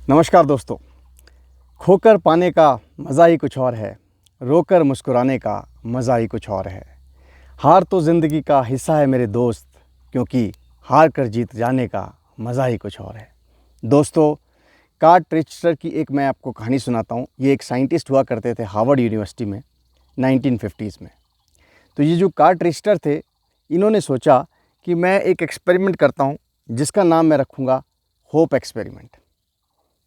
नमस्कार दोस्तों। खोकर पाने का मज़ा ही कुछ और है, रोकर मुस्कुराने का मज़ा ही कुछ और है। हार तो ज़िंदगी का हिस्सा है मेरे दोस्त, क्योंकि हार कर जीत जाने का मज़ा ही कुछ और है। दोस्तों, कार्ट रिचटर की एक मैं आपको कहानी सुनाता हूँ। ये एक साइंटिस्ट हुआ करते थे हार्वर्ड यूनिवर्सिटी में 1950s में। तो ये जो कार्ट रिचटर थे, इन्होंने सोचा कि मैं एक एक्सपेरिमेंट करता हूँ जिसका नाम मैं रखूँगा होप एक्सपेरिमेंट।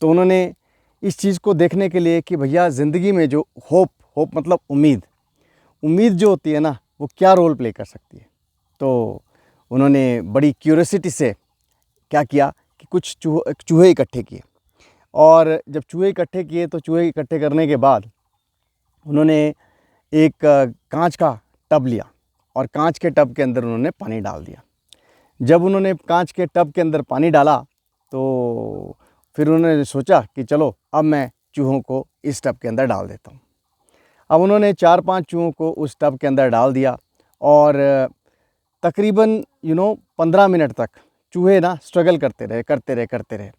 तो उन्होंने इस चीज़ को देखने के लिए कि भैया ज़िंदगी में जो होप मतलब उम्मीद जो होती है ना, वो क्या रोल प्ले कर सकती है। तो उन्होंने बड़ी क्यूरियोसिटी से क्या किया कि कुछ चूहे इकट्ठे किए, और जब चूहे इकट्ठे किए तो चूहे इकट्ठे करने के बाद उन्होंने एक कांच का टब लिया और कांच के टब के अंदर उन्होंने पानी डाल दिया। जब उन्होंने कांच के टब के अंदर पानी डाला तो फिर उन्होंने सोचा कि चलो अब मैं चूहों को इस टब के अंदर डाल देता हूँ। अब उन्होंने 4-5 चूहों को उस टब के अंदर डाल दिया और तकरीबन 15 मिनट तक चूहे ना स्ट्रगल करते रहे।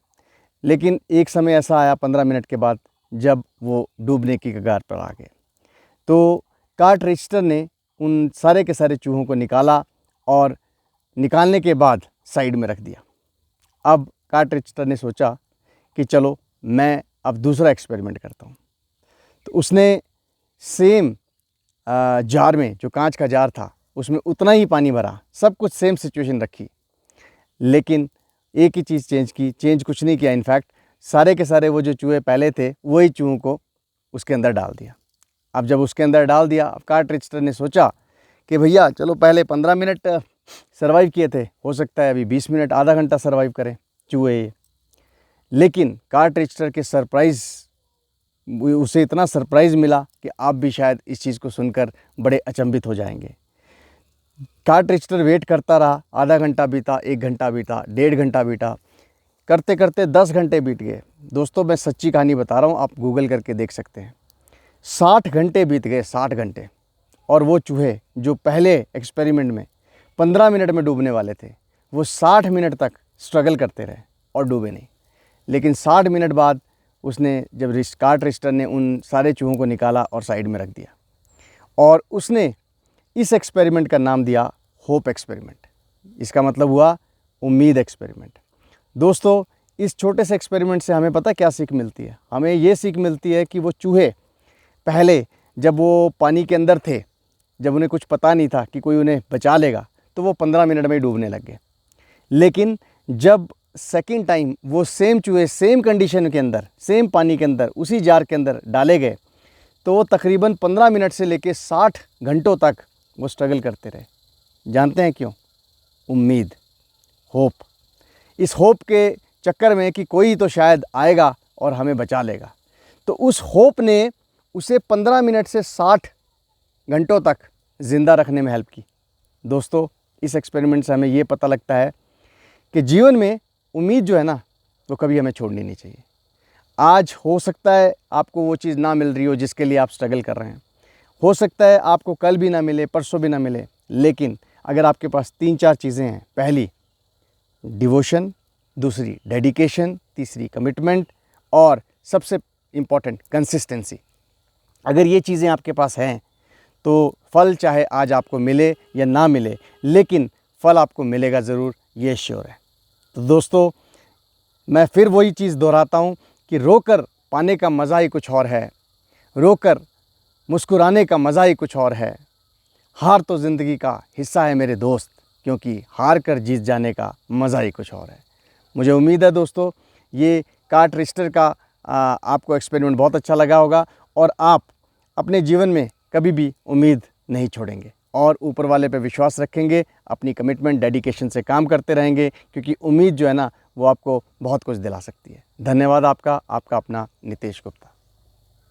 लेकिन एक समय ऐसा आया 15 मिनट के बाद जब वो डूबने की कगार पर आ गए। तो कार्ट रिचटर ने उन सारे के सारे चूहों को निकाला और निकालने के बाद साइड में रख दिया। अब कार्ट रिचटर ने सोचा कि चलो मैं अब दूसरा एक्सपेरिमेंट करता हूँ। तो उसने सेम जार में, जो कांच का जार था, उसमें उतना ही पानी भरा, सब कुछ सेम सिचुएशन रखी, लेकिन एक ही चीज़ चेंज कुछ नहीं किया। इनफैक्ट सारे के सारे वो जो चूहे पहले थे वही चूहों को उसके अंदर डाल दिया। अब जब उसके अंदर डाल दिया, अब कार्ट रिचटर ने सोचा कि भैया चलो पहले 15 मिनट सर्वाइव किए थे, हो सकता है अभी 20 मिनट आधा घंटा सर्वाइव करें चूहे। लेकिन कार्ट रिचटर के उसे इतना सरप्राइज़ मिला कि आप भी शायद इस चीज़ को सुनकर बड़े अचंभित हो जाएंगे। कार्ट रिचटर वेट करता रहा, आधा घंटा बीता, 1 घंटा बीता, 1.5 घंटा बीता, करते करते 10 घंटे बीत गए। दोस्तों, मैं सच्ची कहानी बता रहा हूँ, आप गूगल करके देख सकते हैं। 60 घंटे बीत गए, 60 घंटे। और वो चूहे जो पहले एक्सपेरिमेंट में 15 मिनट में डूबने वाले थे, वो 60 मिनट तक स्ट्रगल करते रहे और डूबे नहीं। लेकिन 60 मिनट बाद जब कार्ट रिचटर ने उन सारे चूहों को निकाला और साइड में रख दिया, और उसने इस एक्सपेरिमेंट का नाम दिया होप एक्सपेरिमेंट। इसका मतलब हुआ उम्मीद एक्सपेरिमेंट। दोस्तों, इस छोटे से एक्सपेरिमेंट से हमें पता क्या सीख मिलती है? हमें ये सीख मिलती है कि वो चूहे पहले जब वो पानी के अंदर थे, जब उन्हें कुछ पता नहीं था कि कोई उन्हें बचा लेगा, तो वो 15 मिनट में ही डूबने लग गए। लेकिन जब सेकेंड टाइम वो सेम चूहे सेम कंडीशन के अंदर, सेम पानी के अंदर, उसी जार के अंदर डाले गए, तो वो तकरीबन 15 मिनट से लेकर 60 घंटों तक वो स्ट्रगल करते रहे। जानते हैं क्यों? उम्मीद, होप। इस होप के चक्कर में कि कोई तो शायद आएगा और हमें बचा लेगा, तो उस होप ने उसे 15 मिनट से 60 घंटों तक ज़िंदा रखने में हेल्प की। दोस्तों, इस एक्सपेरिमेंट से हमें ये पता लगता है कि जीवन में उम्मीद जो है ना, वो कभी हमें छोड़नी नहीं चाहिए। आज हो सकता है आपको वो चीज़ ना मिल रही हो जिसके लिए आप स्ट्रगल कर रहे हैं, हो सकता है आपको कल भी ना मिले, परसों भी ना मिले, लेकिन अगर आपके पास 3-4 चीज़ें हैं, पहली डिवोशन, दूसरी डेडिकेशन, तीसरी कमिटमेंट, और सबसे इम्पॉर्टेंट कंसिस्टेंसी, अगर ये चीज़ें आपके पास हैं तो फल चाहे आज आपको मिले या ना मिले, लेकिन फल आपको मिलेगा ज़रूर, ये श्योर है। तो दोस्तों, मैं फिर वही चीज़ दोहराता हूँ कि रोकर पाने का मज़ा ही कुछ और है, रोकर मुस्कुराने का मज़ा ही कुछ और है। हार तो ज़िंदगी का हिस्सा है मेरे दोस्त, क्योंकि हार कर जीत जाने का मज़ा ही कुछ और है। मुझे उम्मीद है दोस्तों, ये कार्ट रिचटर का आपको एक्सपेरिमेंट बहुत अच्छा लगा होगा, और आप अपने जीवन में कभी भी उम्मीद नहीं छोड़ेंगे और ऊपर वाले पे विश्वास रखेंगे, अपनी कमिटमेंट, डेडिकेशन से काम करते रहेंगे, क्योंकि उम्मीद जो है ना, वो आपको बहुत कुछ दिला सकती है। धन्यवाद आपका अपना नितेश गुप्ता।